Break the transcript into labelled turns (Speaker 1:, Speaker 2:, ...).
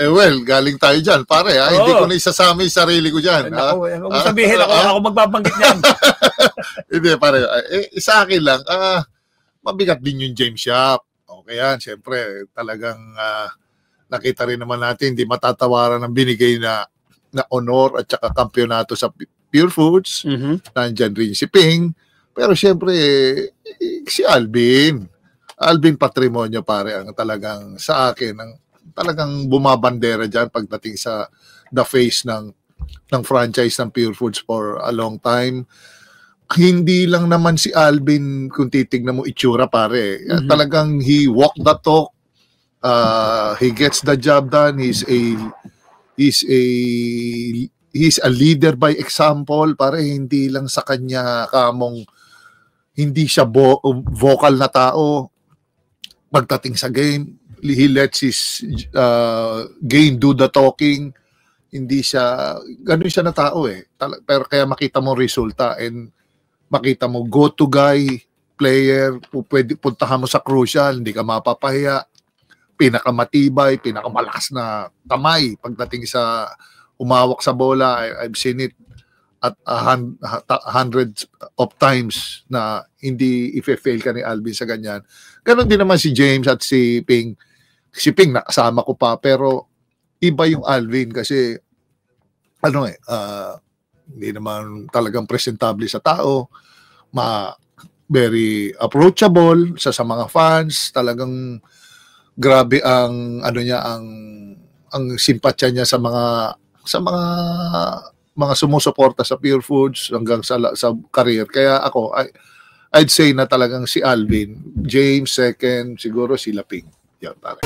Speaker 1: well, galing tayo dyan, pare. Ha? Hindi ko na isasama yung sarili ko dyan.
Speaker 2: Huwag mo sabihin ako magbabanggit niyan.
Speaker 1: Hindi, pare. Sa akin lang, mabigat din yung James Yap. Okay yan, siyempre, talagang nakita rin naman natin, hindi matatawaran ang binigay na honor at saka kampyonato sa Pure Foods. Nandyan rin si Ping. Pero siyempre, si Alvin Patrimonio, pare, ang talagang sa akin, ang talagang bumabandera dyan pagdating sa the face ng franchise ng Pure Foods for a long time. Hindi lang naman si Alvin, kung titignan mo itsura, pare. Talagang he walk the talk. He gets the job done. He's a leader by example, pare. Hindi lang sa kanya kamong hindi siya vocal na tao. Pagdating sa game, he lets his game do the talking. Hindi siya, ganun siya na tao eh. Pero kaya makita mo resulta and makita mo go-to guy, player, pwede puntahan mo sa crucial, hindi ka mapapahiya. Pinakamatibay, pinakamalakas na kamay pagdating sa umawak sa bola. I've seen it at hundreds of times na hindi i-fail ka ni Alvin sa ganyan. Ganon din naman si James at si Ping. Si Ping nakasama ko pa, pero iba yung Alvin kasi hindi naman talagang presentable sa tao. Very approachable sa mga fans. Talagang grabe ang ang simpatya niya sa mga sumusuporta sa Pure Foods hanggang sa career. Kaya ako, I'd say na talagang si Alvin, James second, siguro si Laping. Yan, pare.